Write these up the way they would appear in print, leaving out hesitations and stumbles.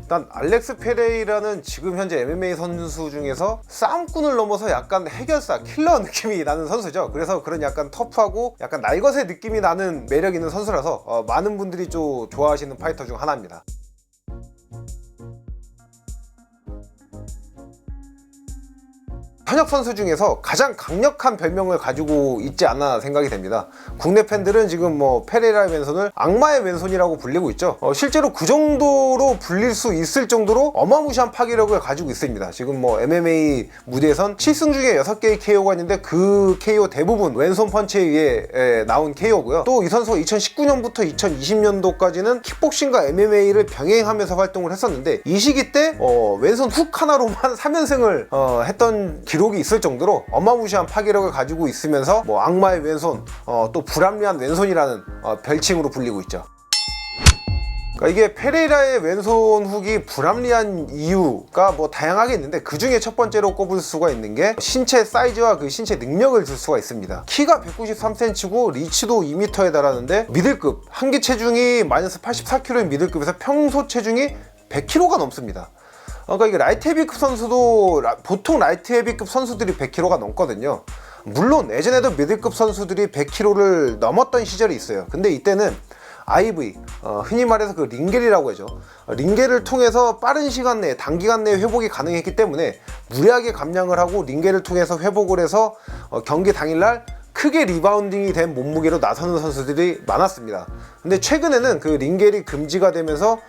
일단 알렉스 페레이라는 지금 현재 MMA 선수 중에서 싸움꾼을 넘어서 약간 해결사, 킬러 느낌이 나는 선수죠. 그래서 그런 약간 터프하고 약간 날것의 느낌이 나는 매력 있는 선수라서 많은 분들이 좀 좋아하시는 파이터 중 하나입니다. 현역 선수 중에서 가장 강력한 별명을 가지고 있지 않나 생각이 됩니다. 국내 팬들은 지금 페레이라의 왼손을 악마의 왼손이라고 불리고 있죠. 실제로 그 정도로 불릴 수 있을 정도로 어마무시한 파괴력을 가지고 있습니다. 지금 MMA 무대에선 7승 중에 6개의 KO가 있는데 그 KO 대부분 왼손 펀치에 의해 나온 KO고요. 또 이 선수가 2019년부터 2020년도까지는 킥복싱과 MMA를 병행하면서 활동을 했었는데 이 시기 때 왼손 훅 하나로만 3연승을 했던 기록이 있을 정도로 어마무시한 파괴력을 가지고 있으면서 악마의 왼손, 또 불합리한 왼손이라는 별칭으로 불리고 있죠. 그러니까 이게 페레이라의 왼손 훅이 불합리한 이유가 다양하게 있는데 그 중에 첫 번째로 꼽을 수가 있는 게 신체 사이즈와 그 신체 능력을 들 수가 있습니다. 키가 193cm고 리치도 2m에 달하는데 미들급, 한기 체중이 마이너스 84kg인 미들급에서 평소 체중이 100kg가 넘습니다. 그러니까 이게 라이트 헤비급 선수도 보통 라이트 헤비급 선수들이 100kg가 넘거든요. 물론 예전에도 미들급 선수들이 100kg를 넘었던 시절이 있어요. 근데 이때는 IV, 흔히 말해서 그 링겔이라고 하죠. 링겔을 통해서 빠른 시간 내에 단기간 내에 회복이 가능했기 때문에 무리하게 감량을 하고 링겔을 통해서 회복을 해서 경기 당일날 크게 리바운딩이 된 몸무게로 나서는 선수들이 많았습니다. 근데 최근에는 그 링겔이 금지가 되면서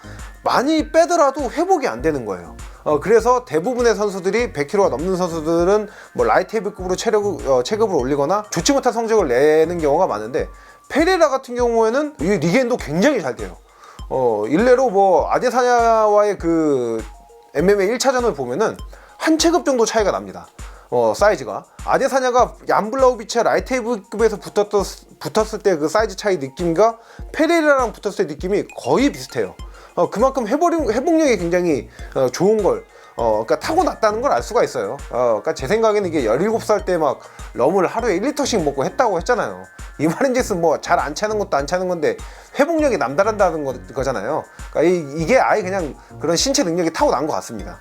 많이 빼더라도 회복이 안 되는 거예요. 그래서 대부분의 선수들이 100kg가 넘는 선수들은 라이트 헤비급으로 체급을 올리거나 좋지 못한 성적을 내는 경우가 많은데 페레이라 같은 경우에는 이 리겐도 굉장히 잘 돼요. 일례로 아데사냐와의 그 MMA 1차전을 보면은 한 체급 정도 차이가 납니다. 사이즈가 아데사냐가 얀블라우비치와 라이트 헤비급에서 붙었을 때 그 사이즈 차이 느낌과 페레이라랑 붙었을 때 느낌이 거의 비슷해요. 그만큼 회복력이 굉장히 좋은 걸 그러니까 타고났다는 걸 알 수가 있어요. 그러니까 제 생각에는 이게 17살 때 막 럼을 하루에 1리터씩 먹고 했다고 했잖아요. 이 말인즉슨 잘 안 차는 것도 안 차는 건데 회복력이 남다른다는 거잖아요. 그러니까 이게 아예 그냥 그런 신체 능력이 타고난 것 같습니다.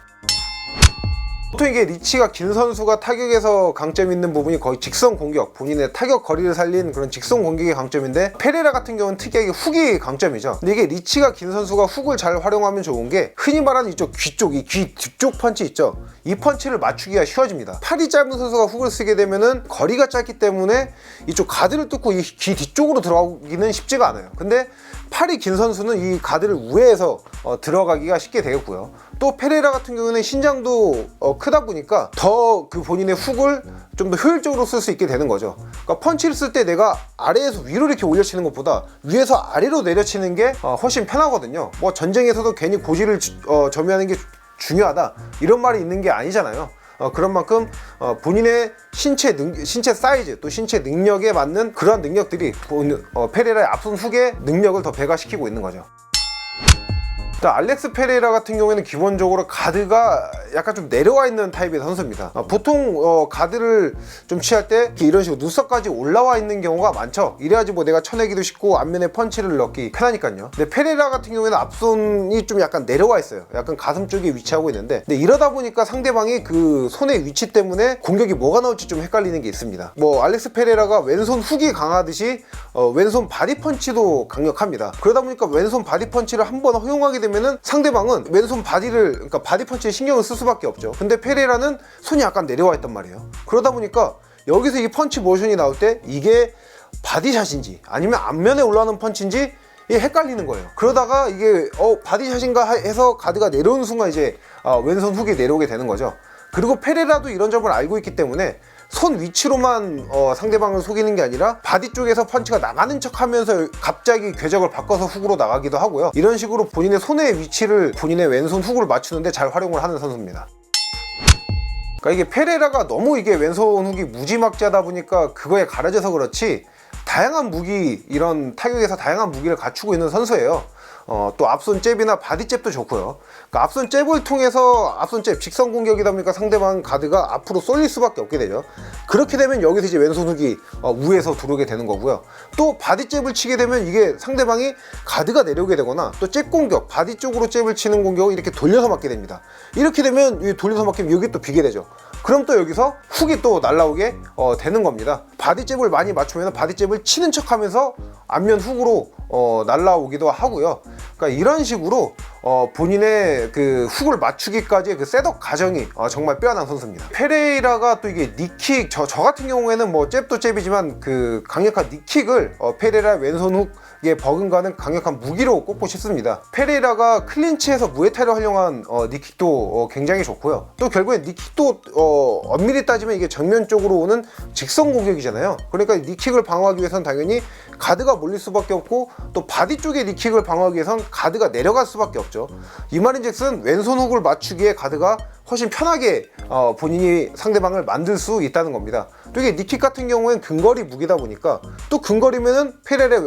보통 이게 리치가 긴 선수가 타격에서 강점 있는 부분이 거의 직선 공격, 본인의 타격 거리를 살린 그런 직선 공격이 강점인데 페레이라 같은 경우는 특이하게 훅이 강점이죠. 근데 이게 리치가 긴 선수가 훅을 잘 활용하면 좋은 게 흔히 말하는 이쪽 귀 쪽, 이 귀 뒤쪽 펀치 있죠. 이 펀치를 맞추기가 쉬워집니다. 팔이 짧은 선수가 훅을 쓰게 되면은 거리가 짧기 때문에 이쪽 가드를 뚫고 이 귀 뒤쪽으로 들어가기는 쉽지가 않아요. 근데 팔이 긴 선수는 이 가드를 우회해서 들어가기가 쉽게 되겠고요. 또 페레이라 같은 경우는 신장도 크다 보니까 더 그 본인의 훅을 좀 더 효율적으로 쓸 수 있게 되는 거죠. 그러니까 펀치를 쓸 때 내가 아래에서 위로 이렇게 올려치는 것보다 위에서 아래로 내려치는 게 훨씬 편하거든요. 전쟁에서도 괜히 고지를 점유하는 게 중요하다 이런 말이 있는 게 아니잖아요. 그런 만큼 본인의 신체 사이즈 또 신체 능력에 맞는 그런 능력들이 페레이라의 앞선 훅의 능력을 더 배가시키고 있는 거죠. 알렉스 페레이라 같은 경우에는 기본적으로 가드가 약간 좀 내려와 있는 타입의 선수입니다. 보통 가드를 좀 취할 때 이런 식으로 눈썹까지 올라와 있는 경우가 많죠. 이래야지 내가 쳐내기도 쉽고 안면에 펀치를 넣기 편하니까요. 근데 페레이라 같은 경우에는 앞손이 좀 약간 내려와 있어요. 약간 가슴 쪽에 위치하고 있는데 근데 이러다 보니까 상대방이 그 손의 위치 때문에 공격이 뭐가 나올지 좀 헷갈리는 게 있습니다. 알렉스 페레이라가 왼손 훅이 강하듯이 왼손 바디 펀치도 강력합니다. 그러다 보니까 왼손 바디 펀치를 한번 허용하게 되면은 상대방은 왼손 그러니까 바디 펀치에 신경을 쓸 수밖에 없죠. 근데 페레이라는 손이 약간 내려와 있단 말이에요. 그러다 보니까 여기서 이 펀치 모션이 나올 때 이게 바디샷인지 아니면 앞면에 올라오는 펀치인지 헷갈리는 거예요. 그러다가 이게 바디샷인가 해서 가드가 내려오는 순간 이제 왼손 훅이 내려오게 되는 거죠. 그리고 페레이라도 이런 점을 알고 있기 때문에 손 위치로만 상대방을 속이는 게 아니라 바디 쪽에서 펀치가 나가는 척 하면서 갑자기 궤적을 바꿔서 훅으로 나가기도 하고요. 이런 식으로 본인의 손의 위치를 본인의 왼손 훅으로 맞추는데 잘 활용을 하는 선수입니다. 그러니까 이게 페레이라가 너무 이게 왼손 훅이 무지막지하다 보니까 그거에 가려져서 그렇지 다양한 무기, 이런 타격에서 다양한 무기를 갖추고 있는 선수예요. 또 앞손 잽이나 바디 잽도 좋고요. 그러니까 앞손 잽을 통해서 앞손 잽 직선 공격이다 보니까 상대방 가드가 앞으로 쏠릴 수밖에 없게 되죠. 그렇게 되면 여기서 이제 왼손 훅이 우에서 들어오게 되는 거고요. 또 바디 잽을 치게 되면 이게 상대방이 가드가 내려오게 되거나 또 잽 공격, 바디 쪽으로 잽을 치는 공격을 이렇게 돌려서 맞게 됩니다. 이렇게 되면 이 돌려서 맞으면 여기 또 비게 되죠. 그럼 또 여기서 훅이 또 날라오게 되는 겁니다. 바디 잽을 많이 맞추면 바디 잽을 치는 척 하면서 앞면 훅으로 날라오기도 하고요. 그러니까 이런 식으로 본인의 그 훅을 맞추기까지의 그 셋업 과정이 정말 빼어난 선수입니다. 페레이라가 또 이게 니킥, 저 같은 경우에는 뭐 잽도 잽이지만 그 강력한 니킥을 페레이라 왼손 훅에 버금가는 강력한 무기로 꼽고 싶습니다. 페레이라가 클린치에서 무에타이를 활용한 니킥도 굉장히 좋고요. 또 결국에 니킥도 엄밀히 따지면 이게 정면 쪽으로 오는 직선 공격이잖아요. 그러니까 니킥을 방어하기 위해서는 당연히 가드가 몰릴 수밖에 없고 또 바디 쪽의 니킥을 방어하기 위해서는 가드가 내려갈 수밖에 없죠. 이 말인즉슨 왼손 훅을 맞추기에 가드가 훨씬 편하게 본인이 상대방을 만들 수 있다는 겁니다. 또 이게 니킥 같은 경우엔 근거리 무기다 보니까 또 근거리면은 페레의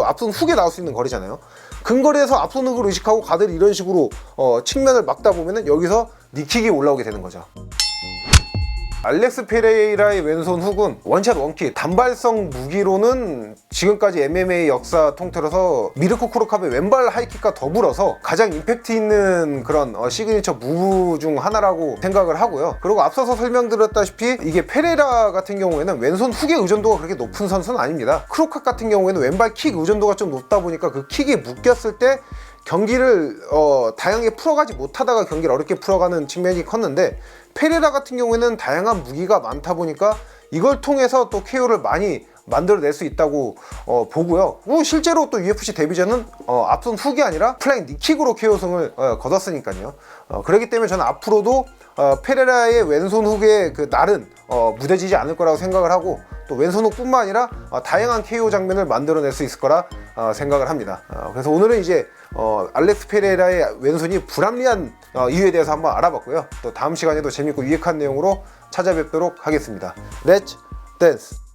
앞손 훅에 나올 수 있는 거리잖아요. 근거리에서 앞손 훅을 의식하고 가드를 이런 식으로 측면을 막다 보면은 여기서 니킥이 올라오게 되는 거죠. 알렉스 페레이라의 왼손 훅은 원샷 원킥 단발성 무기로는 지금까지 MMA 역사 통틀어서 미르코 크로캅의 왼발 하이킥과 더불어서 가장 임팩트 있는 그런 시그니처 무브 중 하나라고 생각을 하고요. 그리고 앞서서 설명드렸다시피 이게 페레이라 같은 경우에는 왼손 훅의 의존도가 그렇게 높은 선수는 아닙니다. 크로캅 같은 경우에는 왼발 킥 의존도가 좀 높다 보니까 그 킥이 묶였을 때 경기를 다양하게 풀어가지 못하다가 경기를 어렵게 풀어가는 측면이 컸는데, 페레라 같은 경우에는 다양한 무기가 많다 보니까 이걸 통해서 또 KO를 많이 만들어낼 수 있다고 보고요. 실제로 또 UFC 데뷔 전은 앞손 훅이 아니라 플라잉 니킥으로 KO승을 거뒀으니까요. 그렇기 때문에 저는 앞으로도 페레라의 왼손 훅의 그 날은 무뎌지지 않을 거라고 생각을 하고, 또 왼손 훅뿐만 아니라 다양한 KO 장면을 만들어낼 수 있을 거라 생각을 합니다. 그래서 오늘은 이제 알렉스 페레라의 왼손이 불합리한 이유에 대해서 한번 알아봤고요. 또 다음 시간에도 재밌고 유익한 내용으로 찾아뵙도록 하겠습니다. 렛츠 댄스!